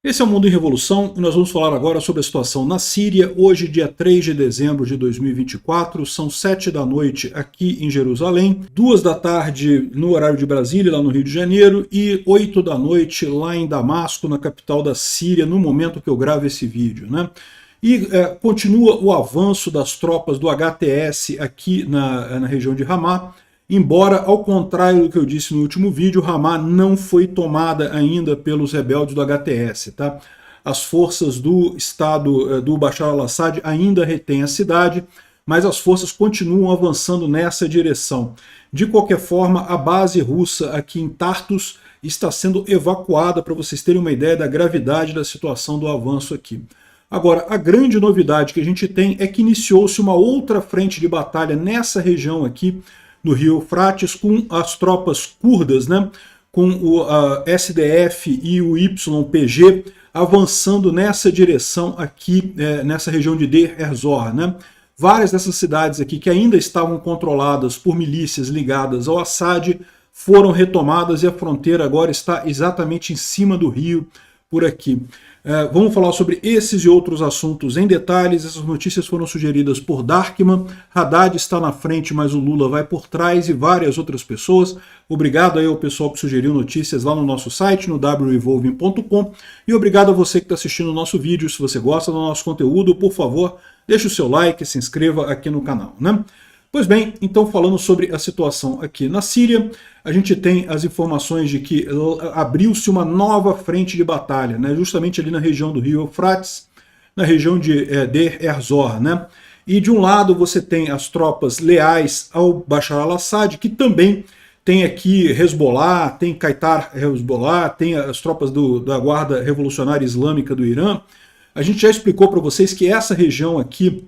Esse é o Mundo em Revolução e nós vamos falar agora sobre a situação na Síria. Hoje, dia 3 de dezembro de 2024, são 7 da noite aqui em Jerusalém, 2 da tarde no horário de Brasília, lá no Rio de Janeiro, e 8 da noite lá em Damasco, na capital da Síria, no momento que eu gravo esse vídeo, né? E continua o avanço das tropas do HTS aqui na região de Ramá. Embora, ao contrário do que eu disse no último vídeo, Ramá não foi tomada ainda pelos rebeldes do HTS. Tá? As forças do Estado do Bashar al-Assad ainda retêm a cidade, mas as forças continuam avançando nessa direção. De qualquer forma, a base russa aqui em Tartus está sendo evacuada, para vocês terem uma ideia da gravidade da situação do avanço aqui. Agora, a grande novidade que a gente tem é que iniciou-se uma outra frente de batalha nessa região aqui, no Rio Eufrates, com as tropas curdas, né, com o SDF e o YPG avançando nessa direção aqui, nessa região de Deir ez-Zor, né. Várias dessas cidades aqui que ainda estavam controladas por milícias ligadas ao Assad foram retomadas e a fronteira agora está exatamente em cima do rio, por aqui. Vamos falar sobre esses e outros assuntos em detalhes. Essas notícias foram sugeridas por Darkman. Haddad está na frente, mas o Lula vai por trás, e várias outras pessoas. Obrigado aí ao pessoal que sugeriu notícias lá no nosso site, no wevolving.com. E obrigado a você que está assistindo o nosso vídeo. Se você gosta do nosso conteúdo, por favor, deixe o seu like e se inscreva aqui no canal, né? Pois bem, então falando sobre a situação aqui na Síria, a gente tem as informações de que abriu-se uma nova frente de batalha, né, justamente ali na região do Rio Eufrates, na região de Deir ez-Zor, né? E de um lado você tem as tropas leais ao Bashar al-Assad, que também tem aqui Hezbollah, tem Qatar Hezbollah, tem as tropas da Guarda Revolucionária Islâmica do Irã. A gente já explicou para vocês que essa região aqui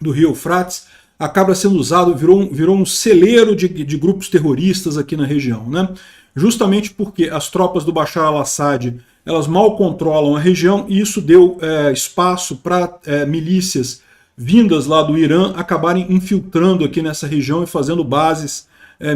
do Rio Eufrates acaba sendo usado, virou um celeiro de grupos terroristas aqui na região, né? Justamente porque as tropas do Bashar al-Assad elas mal controlam a região, e isso deu espaço para milícias vindas lá do Irã acabarem infiltrando aqui nessa região e fazendo bases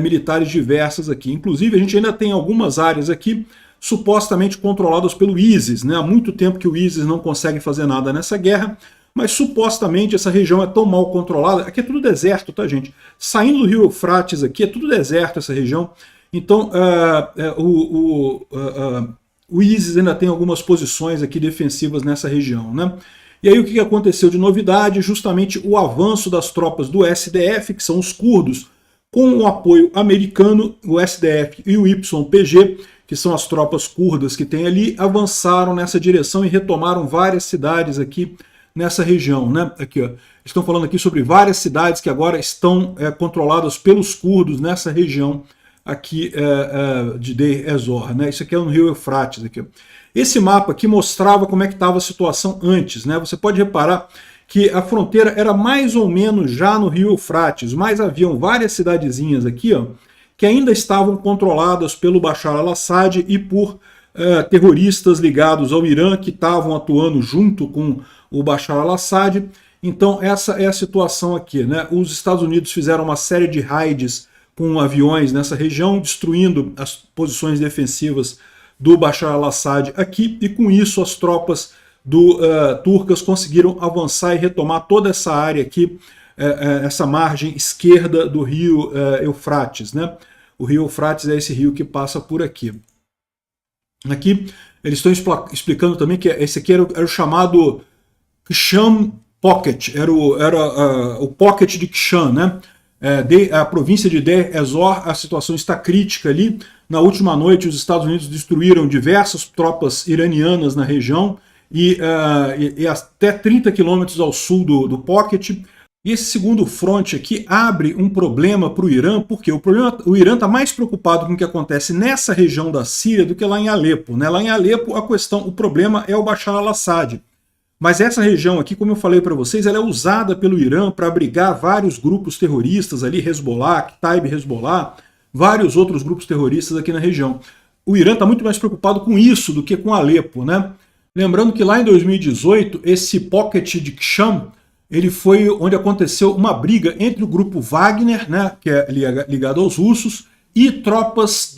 militares diversas aqui. Inclusive a gente ainda tem algumas áreas aqui supostamente controladas pelo ISIS, né? Há muito tempo que o ISIS não consegue fazer nada nessa guerra, mas supostamente essa região é tão mal controlada. Aqui é tudo deserto, tá, gente? Saindo do Rio Eufrates aqui, é tudo deserto essa região. Então, o ISIS ainda tem algumas posições aqui defensivas nessa região, né? E aí o que aconteceu de novidade? Justamente o avanço das tropas do SDF, que são os curdos, com o apoio americano, o SDF e o YPG, que são as tropas curdas que tem ali, avançaram nessa direção e retomaram várias cidades aqui nessa região, né? Aqui, ó. Estão falando aqui sobre várias cidades que agora estão controladas pelos curdos nessa região aqui de Deir ez-Zor, né? Isso aqui é no Rio Eufrates. Aqui, ó. Esse mapa aqui mostrava como é que estava a situação antes, né? Você pode reparar que a fronteira era mais ou menos já no Rio Eufrates, mas haviam várias cidadezinhas aqui, ó, que ainda estavam controladas pelo Bashar al-Assad e por terroristas ligados ao Irã, que estavam atuando junto com o Bashar al-Assad. Então essa é a situação aqui, né? Os Estados Unidos fizeram uma série de raids com aviões nessa região, destruindo as posições defensivas do Bashar al-Assad aqui, e com isso as tropas turcas conseguiram avançar e retomar toda essa área aqui, essa margem esquerda do rio Eufrates, né? O rio Eufrates é esse rio que passa por aqui. Aqui eles estão explicando também que esse aqui era o chamado Kshan Pocket, era o Pocket de Kshan, né? A província de Deir ez-Zor, a situação está crítica ali. Na última noite os Estados Unidos destruíram diversas tropas iranianas na região e até 30 quilômetros ao sul do Pocket. E esse segundo fronte aqui abre um problema para o Irã, porque o Irã está mais preocupado com o que acontece nessa região da Síria do que lá em Alepo, né? Lá em Alepo o problema é o Bashar al-Assad. Mas essa região aqui, como eu falei para vocês, ela é usada pelo Irã para abrigar vários grupos terroristas ali, Hezbollah, Kataib Hezbollah, vários outros grupos terroristas aqui na região. O Irã está muito mais preocupado com isso do que com Alepo, né? Lembrando que lá em 2018, esse Pocket de Kshan, ele foi onde aconteceu uma briga entre o grupo Wagner, né, que é ligado aos russos, e tropas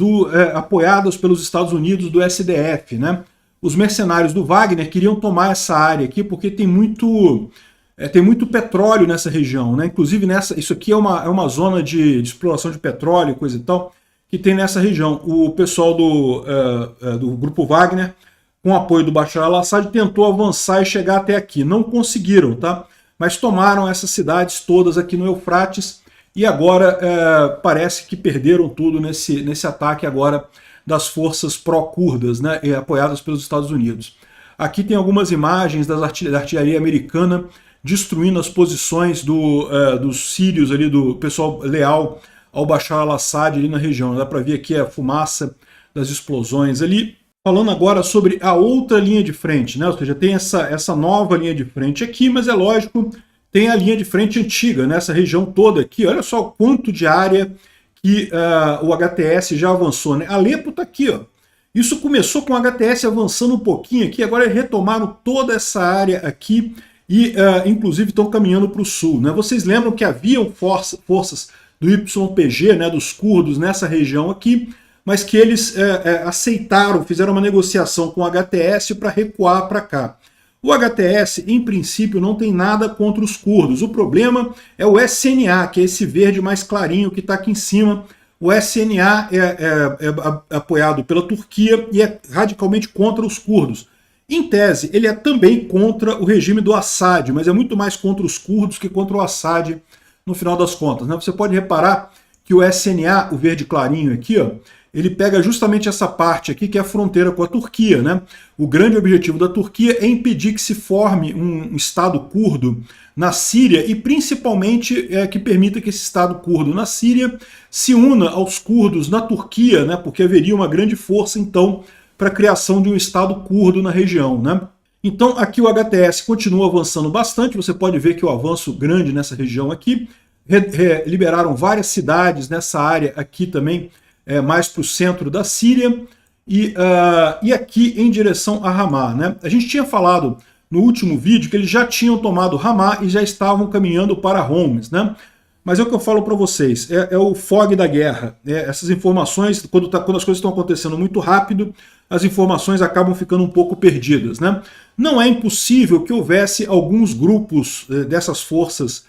apoiadas pelos Estados Unidos do SDF, né? os mercenários do Wagner queriam tomar essa área aqui porque tem muito petróleo nessa região, né? Inclusive isso aqui é uma zona de exploração de petróleo, coisa e tal, que tem nessa região. O pessoal do grupo Wagner, com o apoio do Bashar al-Assad, tentou avançar e chegar até aqui. Não conseguiram, tá? Mas tomaram essas cidades todas aqui no Eufrates e agora parece que perderam tudo nesse ataque agora das forças pró-curdas, né? Apoiadas pelos Estados Unidos. Aqui tem algumas imagens da artilharia americana destruindo as posições dos sírios, ali, do pessoal leal ao Bashar al-Assad ali na região. Dá para ver aqui a fumaça das explosões ali. Falando agora sobre a outra linha de frente, né? Ou seja, tem essa nova linha de frente aqui, mas é lógico, tem a linha de frente antiga, nessa região toda aqui. Olha só o quanto de área que o HTS já avançou, né? Alepo está aqui, ó. Isso começou com o HTS avançando um pouquinho aqui, agora retomaram toda essa área aqui e, inclusive, estão caminhando para o sul, né? Vocês lembram que haviam forças do YPG, né, dos curdos, nessa região aqui, mas que eles aceitaram, fizeram uma negociação com o HTS para recuar para cá. O HTS, em princípio, não tem nada contra os curdos. O problema é o SNA, que é esse verde mais clarinho que está aqui em cima. O SNA é apoiado pela Turquia e é radicalmente contra os curdos. Em tese, ele é também contra o regime do Assad, mas é muito mais contra os curdos que contra o Assad, no final das contas, né? Você pode reparar que o SNA, o verde clarinho aqui, ó, ele pega justamente essa parte aqui, que é a fronteira com a Turquia, né? O grande objetivo da Turquia é impedir que se forme um Estado curdo na Síria e, principalmente, que permita que esse Estado curdo na Síria se una aos curdos na Turquia, né? Porque haveria uma grande força, então, para a criação de um Estado curdo na região, né? Então, aqui o HTS continua avançando bastante, você pode ver que o avanço grande nessa região aqui, liberaram várias cidades nessa área aqui também, mais para o centro da Síria, e aqui em direção a Ramá, né? A gente tinha falado no último vídeo que eles já tinham tomado Ramá e já estavam caminhando para Homs, né? Mas é o que eu falo para vocês, é o fog da guerra. Essas informações, quando as coisas estão acontecendo muito rápido, as informações acabam ficando um pouco perdidas, né? Não é impossível que houvesse alguns grupos dessas forças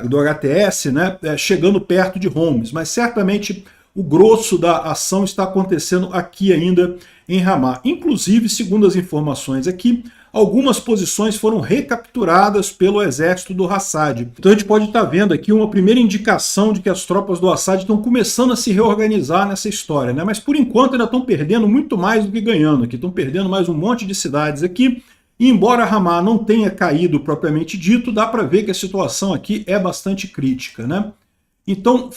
do HTS, né, chegando perto de Homs, mas certamente o grosso da ação está acontecendo aqui ainda em Ramá. Inclusive, segundo as informações aqui, algumas posições foram recapturadas pelo exército do Assad. Então a gente pode estar vendo aqui uma primeira indicação de que as tropas do Assad estão começando a se reorganizar nessa história, né? Mas por enquanto ainda estão perdendo muito mais do que ganhando aqui, estão perdendo mais um monte de cidades aqui. E embora Ramá não tenha caído propriamente dito, dá para ver que a situação aqui é bastante crítica, né? Então,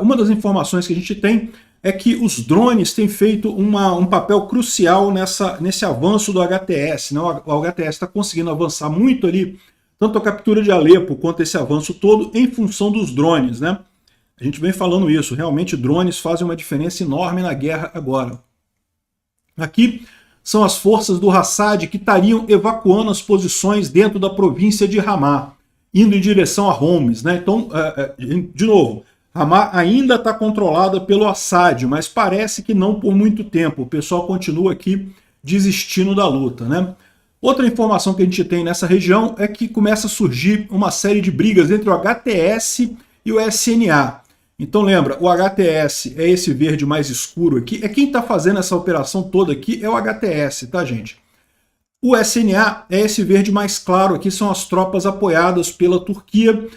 uma das informações que a gente tem é que os drones têm feito um papel crucial nesse avanço do HTS, né? O HTS está conseguindo avançar muito ali, tanto a captura de Alepo quanto esse avanço todo, em função dos drones, né? A gente vem falando isso, realmente drones fazem uma diferença enorme na guerra agora. Aqui são as forças do Assad que estariam evacuando as posições dentro da província de Ramá, indo em direção a Homs, né? Então, de novo, Ramá ainda está controlada pelo Assad, mas parece que não por muito tempo. O pessoal continua aqui desistindo da luta, né? Outra informação que a gente tem nessa região é que começa a surgir uma série de brigas entre o HTS e o SNA. Então lembra, o HTS é esse verde mais escuro aqui, quem está fazendo essa operação toda aqui é o HTS, tá, gente? O SNA é esse verde mais claro aqui, são as tropas apoiadas pela Turquia,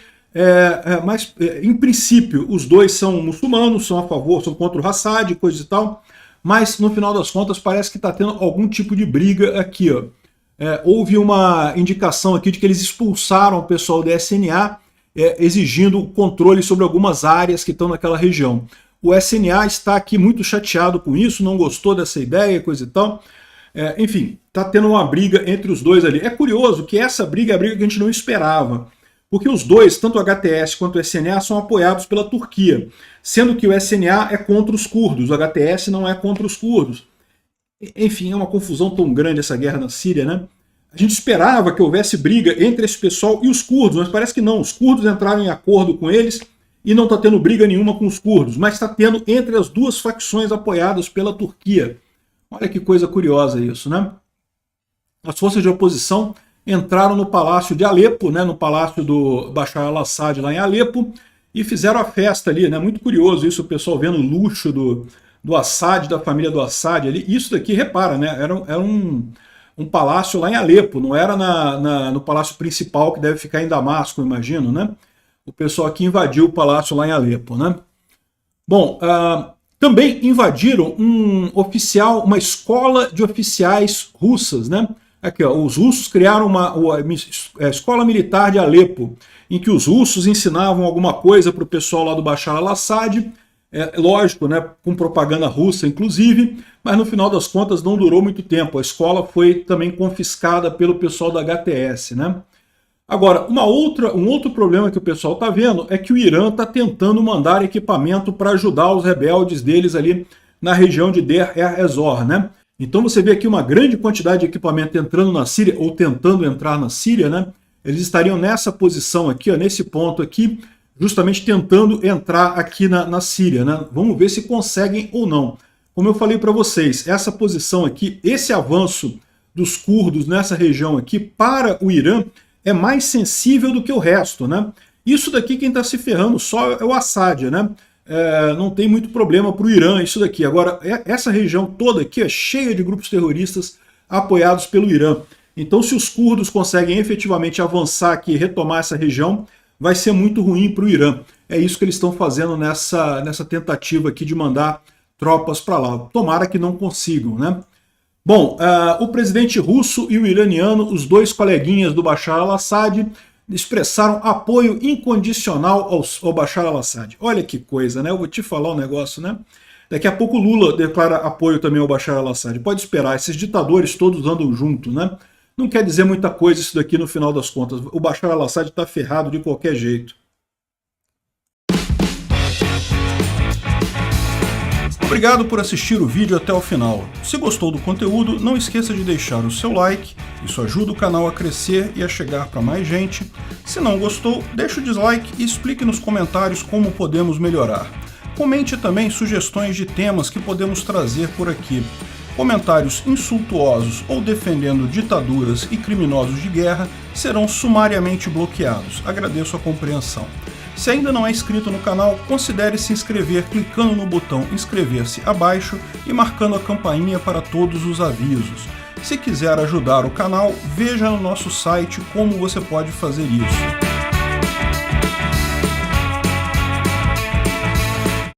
mas em princípio os dois são muçulmanos, são a favor, são contra o Assad, coisa e tal, mas no final das contas parece que está tendo algum tipo de briga aqui, ó. Houve uma indicação aqui de que eles expulsaram o pessoal do SNA, exigindo o controle sobre algumas áreas que estão naquela região. O SNA está aqui muito chateado com isso, não gostou dessa ideia, coisa e tal. Enfim, está tendo uma briga entre os dois ali. É curioso que essa briga é a briga que a gente não esperava, porque os dois, tanto o HTS quanto o SNA, são apoiados pela Turquia, sendo que o SNA é contra os curdos, o HTS não é contra os curdos. Enfim, é uma confusão tão grande essa guerra na Síria, né? A gente esperava que houvesse briga entre esse pessoal e os curdos, mas parece que não. Os curdos entraram em acordo com eles e não está tendo briga nenhuma com os curdos, mas está tendo entre as duas facções apoiadas pela Turquia. Olha que coisa curiosa isso, né? As forças de oposição entraram no palácio de Alepo, né, no palácio do Bashar al-Assad lá em Alepo, e fizeram a festa ali, né? Muito curioso isso, o pessoal vendo o luxo do Assad, da família do Assad ali. Isso daqui, repara, né? Era um palácio lá em Alepo, não era no palácio principal que deve ficar em Damasco, eu imagino, né? O pessoal aqui invadiu o palácio lá em Alepo, né? Bom, também invadiram uma escola de oficiais russas, né? Aqui, ó, os russos criaram a escola militar de Alepo, em que os russos ensinavam alguma coisa para o pessoal lá do Bashar al-Assad, lógico, né, com propaganda russa, inclusive, mas no final das contas não durou muito tempo. A escola foi também confiscada pelo pessoal da HTS, né? Agora, um outro problema que o pessoal está vendo é que o Irã está tentando mandar equipamento para ajudar os rebeldes deles ali na região de Deir ez-Zor, né? Então você vê aqui uma grande quantidade de equipamento entrando na Síria, ou tentando entrar na Síria, né? Eles estariam nessa posição aqui, ó, nesse ponto aqui, justamente tentando entrar aqui na Síria, né? Vamos ver se conseguem ou não. Como eu falei para vocês, essa posição aqui, esse avanço dos curdos nessa região aqui, para o Irã, é mais sensível do que o resto, né? Isso daqui quem está se ferrando só é o Assad, né? Não tem muito problema para o Irã isso daqui. Agora, essa região toda aqui é cheia de grupos terroristas apoiados pelo Irã. Então, se os curdos conseguem efetivamente avançar aqui e retomar essa região, vai ser muito ruim para o Irã. É isso que eles estão fazendo nessa tentativa aqui de mandar tropas para lá. Tomara que não consigam, né? Bom, o presidente russo e o iraniano, os dois coleguinhas do Bashar al-Assad, expressaram apoio incondicional ao Bashar al-Assad. Olha que coisa, né? Eu vou te falar um negócio, né? Daqui a pouco o Lula declara apoio também ao Bashar al-Assad. Pode esperar, esses ditadores todos andam juntos, né? Não quer dizer muita coisa isso daqui no final das contas. O Bashar al-Assad está ferrado de qualquer jeito. Obrigado por assistir o vídeo até o final. Se gostou do conteúdo, não esqueça de deixar o seu like, isso ajuda o canal a crescer e a chegar para mais gente. Se não gostou, deixe o dislike e explique nos comentários como podemos melhorar. Comente também sugestões de temas que podemos trazer por aqui. Comentários insultuosos ou defendendo ditaduras e criminosos de guerra serão sumariamente bloqueados. Agradeço a compreensão. Se ainda não é inscrito no canal, considere se inscrever clicando no botão inscrever-se abaixo e marcando a campainha para todos os avisos. Se quiser ajudar o canal, veja no nosso site como você pode fazer isso.